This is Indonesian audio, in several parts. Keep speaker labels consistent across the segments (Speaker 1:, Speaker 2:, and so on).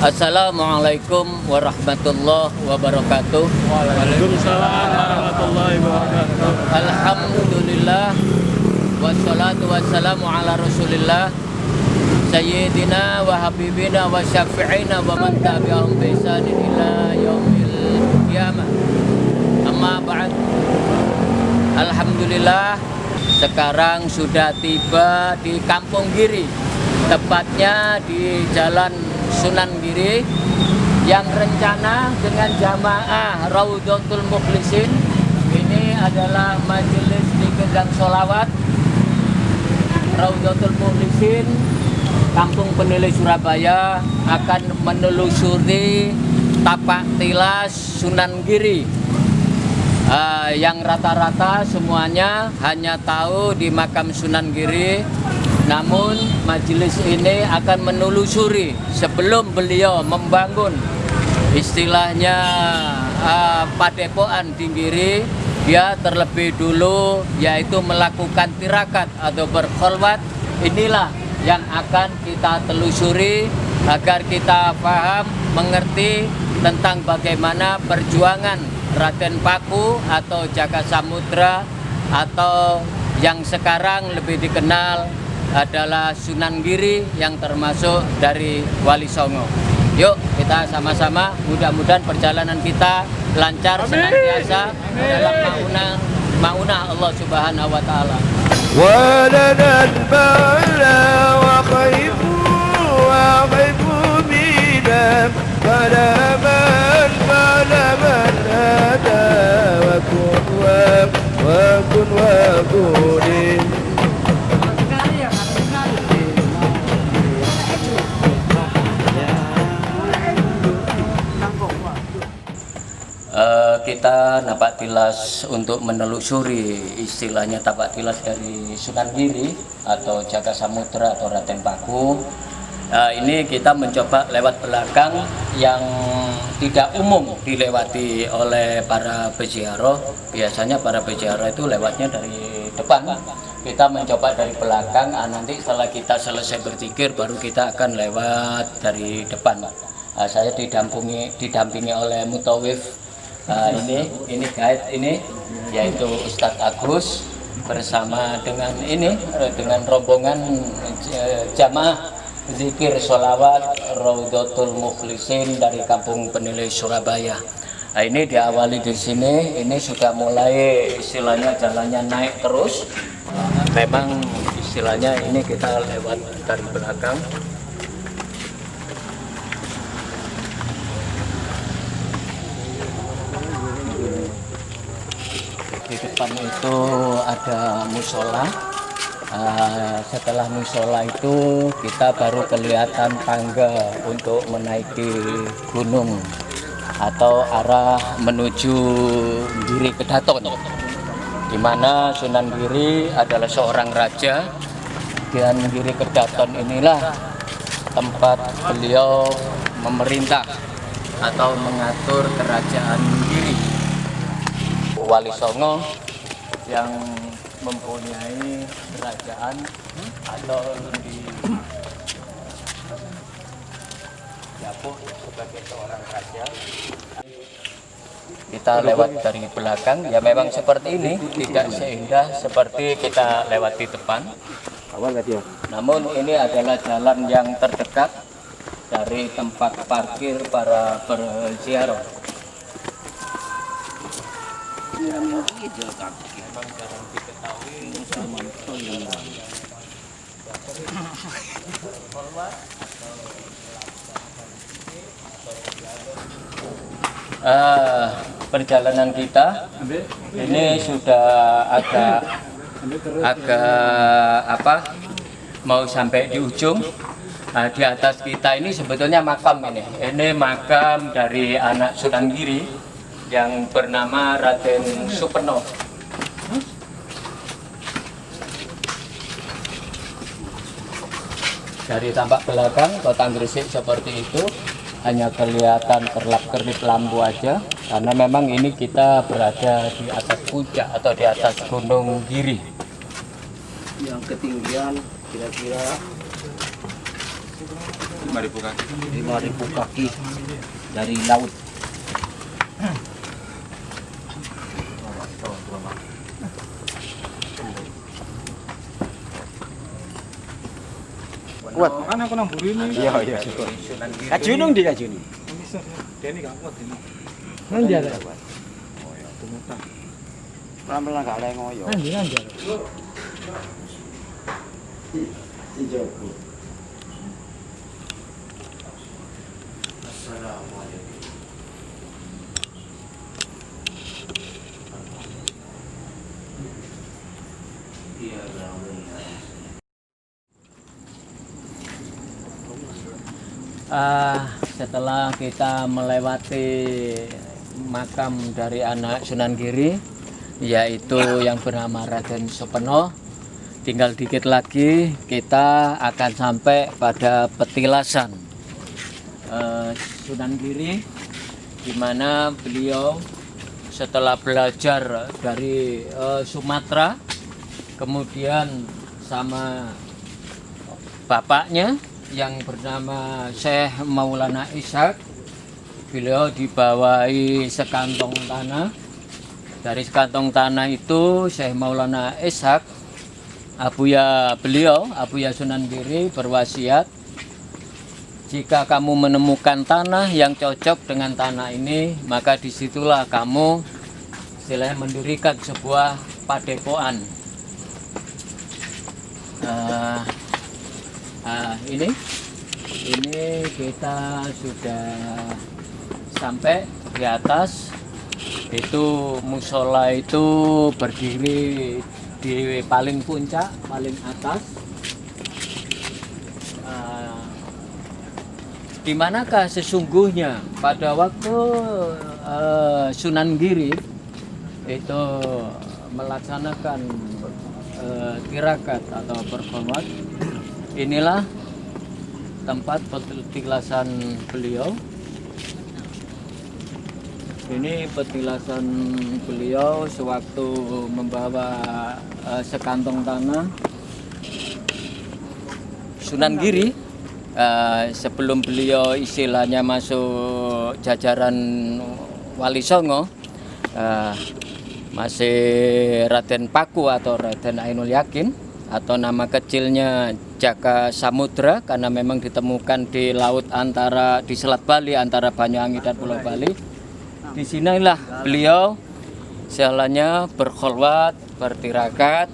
Speaker 1: Assalamualaikum warahmatullahi wabarakatuh.
Speaker 2: Waalaikumsalam warahmatullahi wabarakatuh.
Speaker 1: Alhamdulillah wassalatu wassalamu ala Rasulillah Sayyidina wa habibina wa syafi'ina wa man tabi'ahum bi ihsanin ila yaumil qiyamah. Amma ba'd. Alhamdulillah sekarang sudah tiba di Kampung Giri, tepatnya di Jalan Sunan Giri, yang rencana dengan jamaah Raudhatul Mukhlisin. Ini adalah majelis di Gendang Sholawat Raudhatul Mukhlisin Kampung Penilai Surabaya akan menelusuri tapak tilas Sunan Giri, yang rata-rata semuanya hanya tahu di makam Sunan Giri. Namun majelis ini akan menelusuri sebelum beliau membangun istilahnya padepokan di Giri, dia terlebih dulu yaitu melakukan tirakat atau berkholwat. Inilah yang akan kita telusuri agar kita paham, mengerti tentang bagaimana perjuangan Raden Paku atau Jaka Samudra, atau yang sekarang lebih dikenal adalah Sunan Giri, yang termasuk dari Wali Songo. Yuk kita sama-sama, mudah-mudahan perjalanan kita lancar senantiasa dalam maunah Allah Subhanahu wa taala. Kita napak tilas untuk menelusuri istilahnya tapak tilas dari Sunan Giri atau Jaka Samudra atau Raden Paku. Ini kita mencoba lewat belakang yang tidak umum dilewati oleh para peziarah. Biasanya para peziarah itu lewatnya dari depan. Kita mencoba dari belakang. Nanti setelah kita selesai berzikir baru kita akan lewat dari depan. Saya didampingi oleh mutawif. Ini guide ini yaitu Ustadz Agus bersama dengan rombongan jamaah zikir sholawat Raudhatul Mukhlisin dari Kampung Penilai Surabaya. Ini diawali di sini, ini sudah mulai istilahnya jalannya naik terus. Memang istilahnya ini kita lewat dari belakang. Di depan itu ada musola. Setelah musola itu kita baru kelihatan tangga untuk menaiki gunung atau arah menuju Giri Kedaton, di mana Sunan Giri adalah seorang raja, dan Giri Kedaton inilah tempat beliau memerintah atau mengatur kerajaan Giri. Wali Songo yang mempunyai kerajaan atau diapuh sebagai seorang raja. Kita lewat dari belakang, ya memang seperti ini, tidak seindah seperti kita lewat di depan. Namun ini adalah jalan yang terdekat dari tempat parkir para berziarah. Memang jarang diketahui perjalanan kita ini sudah agak mau sampai di ujung. Di atas kita ini sebetulnya makam ini makam dari anak Sunan Giri yang bernama Raden Supeno. Dari tampak belakang kota Gresik seperti itu, hanya kelihatan kerlap-kerlip lampu aja, karena memang ini kita berada di atas puncak atau di atas Gunung Giri. Yang ketinggian kira-kira
Speaker 3: 5.000 kaki dari laut. Kuat.
Speaker 2: Kan aku nang buri ini.
Speaker 3: Iya. Kajunung di kajunung.
Speaker 2: Deni gak kuat ini.
Speaker 4: Nanti ada.
Speaker 3: Pelan-pelan gak oleh ngoyo.
Speaker 4: Nanti ada.
Speaker 1: Setelah kita melewati makam dari anak Sunan Giri, yaitu yang bernama Raden Sopeno, tinggal dikit lagi kita akan sampai pada petilasan Sunan Giri, di mana beliau setelah belajar dari Sumatera, kemudian sama bapaknya yang bernama Syekh Maulana Ishak, beliau dibawahi sekantong tanah. Dari sekantong tanah itu Syekh Maulana Ishak, Abuya Sunan Giri berwasiat, jika kamu menemukan tanah yang cocok dengan tanah ini, maka disitulah kamu istilahnya mendirikan sebuah padepokan. Ini kita sudah sampai di atas. Itu musola itu berdiri di paling puncak, paling atas. Di manakah sesungguhnya pada waktu Sunan Giri itu melaksanakan tirakat atau berkhulwat, inilah tempat petilasan beliau. Ini petilasan beliau sewaktu membawa sekantong tanah. Sunan Giri sebelum beliau istilahnya masuk jajaran Wali Songo, masih Raden Paku atau Raden Ainul Yakin, atau nama kecilnya Jaka Samudra, karena memang ditemukan di laut di Selat Bali antara Banyuwangi dan Pulau Bali. Di sinilah beliau istilahnya berkhulwat, bertirakat,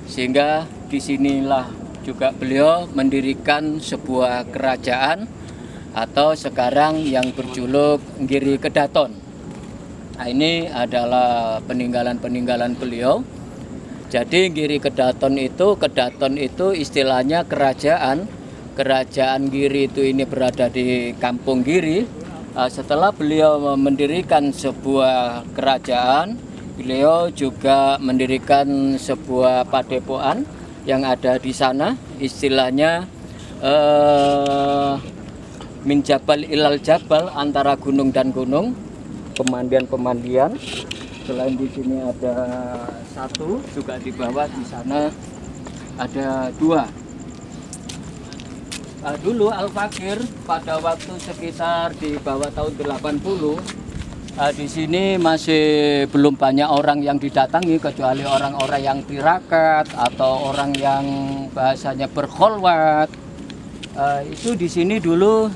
Speaker 1: sehingga di sinilah juga beliau mendirikan sebuah kerajaan atau sekarang yang berjuluk Giri Kedaton. Nah, ini adalah peninggalan-peninggalan beliau. Jadi Giri Kedaton itu istilahnya kerajaan. Kerajaan Giri itu ini berada di Kampung Giri. Setelah beliau mendirikan sebuah kerajaan, beliau juga mendirikan sebuah padepokan yang ada di sana. Istilahnya min jabal ilal jabal, antara gunung dan gunung. Pemandian-pemandian. Selain di sini ada satu, juga di bawah di sana ada dua. Dulu Al-Fakir pada waktu sekitar di bawah tahun 80, di sini masih belum banyak orang yang didatangi kecuali orang-orang yang tirakat atau orang yang bahasanya berkhulwat. Itu di sini dulu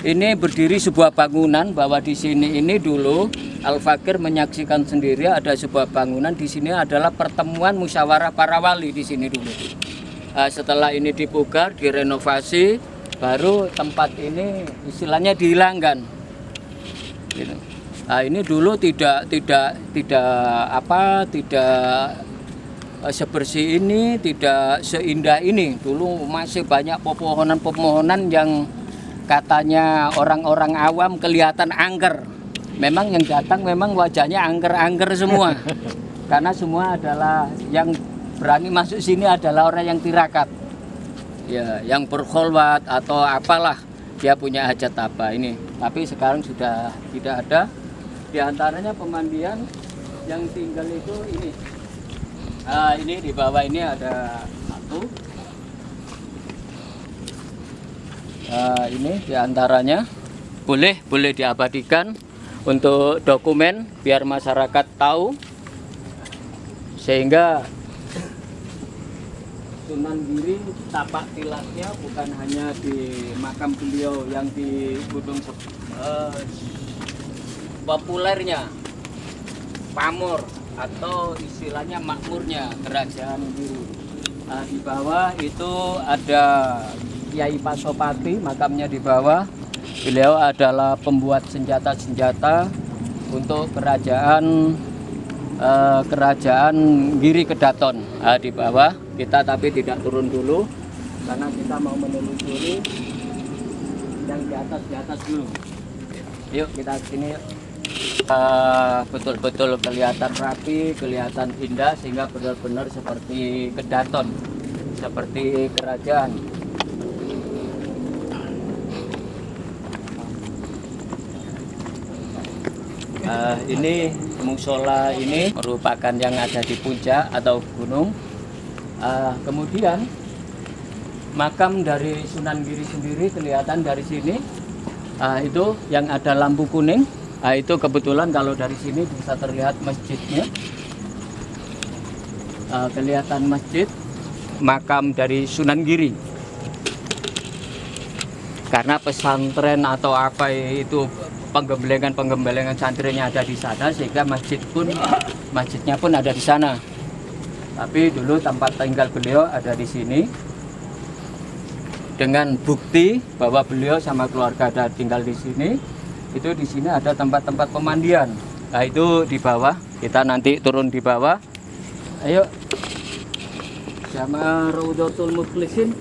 Speaker 1: ini berdiri sebuah bangunan, bahwa di sini ini dulu Al-Fakir menyaksikan sendiri ada sebuah bangunan di sini adalah pertemuan musyawarah para wali di sini dulu. Setelah ini dipugar, direnovasi, baru tempat ini istilahnya dihilangkan. Gitu. Ini dulu tidak sebersih ini, tidak seindah ini. Dulu masih banyak pepohonan-pepohonan yang katanya orang-orang awam kelihatan angker. Memang yang datang memang wajahnya angker-angker semua. Karena semua adalah yang berani masuk sini adalah orang yang tirakat, ya, yang berkhulwat atau apalah, dia punya hajat apa ini. Tapi sekarang sudah tidak ada. Di antaranya pemandian yang tinggal itu ini. Ini di bawah ini ada satu. Ini diantaranya boleh diabadikan untuk dokumen biar masyarakat tahu, sehingga Sunan Giri tapak tilasnya bukan hanya di makam beliau yang di Gunung populernya pamor atau istilahnya makmurnya Kerajaan Giri. Di bawah itu ada Kiai Pasopati, makamnya di bawah. Beliau adalah pembuat senjata-senjata untuk kerajaan Giri Kedaton. Di bawah kita tapi tidak turun dulu karena kita mau menelusuri yang di atas dulu. Yuk kita ke sini yuk. Betul-betul kelihatan rapi, kelihatan indah, sehingga benar-benar seperti Kedaton, seperti kerajaan. Ini musola ini merupakan yang ada di puncak atau gunung. Kemudian makam dari Sunan Giri sendiri kelihatan dari sini. Itu yang ada lampu kuning. Itu kebetulan kalau dari sini bisa terlihat masjidnya. Kelihatan masjid makam dari Sunan Giri. Karena pesantren atau apa itu penggembelengan santrinya ada di sana, sehingga masjidnya pun ada di sana. Tapi dulu tempat tinggal beliau ada di sini, dengan bukti bahwa beliau sama keluarga ada tinggal di sini. Itu di sini ada tempat-tempat pemandian. Itu di bawah, kita nanti turun di bawah. Ayo sama Raudhatul Muflisin.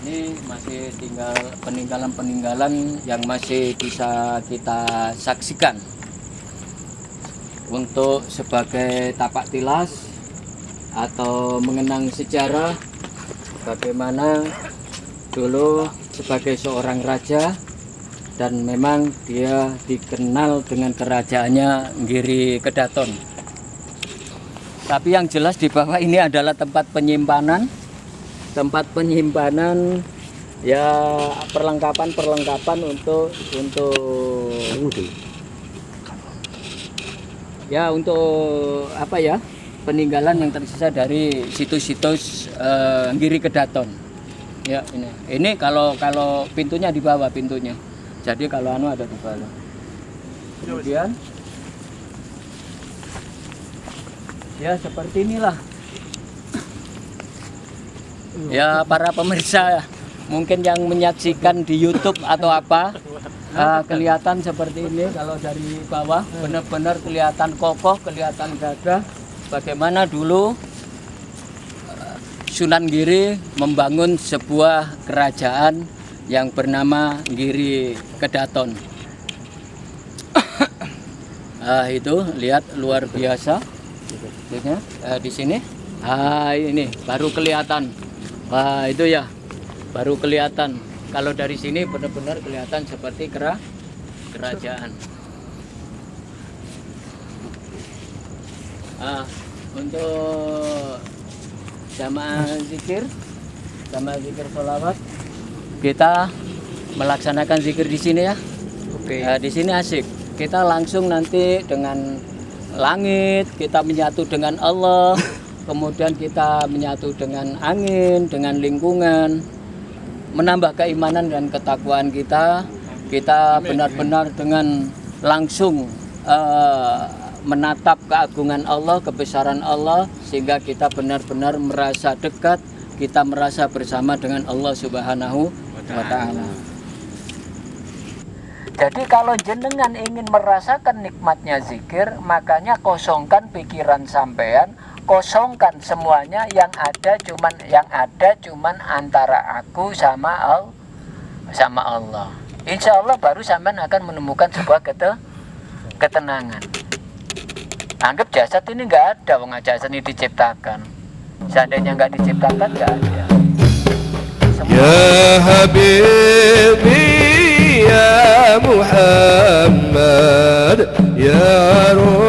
Speaker 1: Ini masih tinggal peninggalan-peninggalan yang masih bisa kita saksikan untuk sebagai tapak tilas atau mengenang sejarah bagaimana dulu sebagai seorang raja, dan memang dia dikenal dengan kerajaannya Giri Kedaton. Tapi yang jelas di bawah ini adalah tempat penyimpanan ya, perlengkapan untuk apa ya, peninggalan yang tersisa dari situs-situs Giri Kedaton. Ya, ini kalau pintunya di bawah pintunya. Jadi kalau ada di bawah. Kemudian ya seperti inilah. Ya, para pemirsa mungkin yang menyaksikan di YouTube atau apa, kelihatan seperti ini. Kalau dari bawah benar-benar kelihatan kokoh, kelihatan gagah. Bagaimana dulu Sunan Giri membangun sebuah kerajaan yang bernama Giri Kedaton. Itu lihat luar biasa. Di sini, ini baru kelihatan. Itu ya, baru kelihatan. Kalau dari sini benar-benar kelihatan seperti kerajaan. Untuk jamaah zikir sholawat, kita melaksanakan zikir di sini ya. Oke. Di sini asik. Kita langsung nanti dengan langit, kita menyatu dengan Allah. Kemudian kita menyatu dengan angin, dengan lingkungan, menambah keimanan dan ketakwaan kita. Kita benar-benar dengan langsung menatap keagungan Allah, kebesaran Allah, sehingga kita benar-benar merasa dekat, kita merasa bersama dengan Allah Subhanahu wa Ta'ala. Jadi kalau jenengan ingin merasakan nikmatnya zikir, makanya kosongkan pikiran sampean, kosongkan semuanya, yang ada cuman antara aku sama Allah. Insya Allah baru sampean akan menemukan sebuah ketenangan. Anggap jasad ini nggak ada, wong jasad ini diciptakan. Seandainya nggak diciptakan, nggak ada.
Speaker 4: Ya Habibi ya Muhammad ya Ruh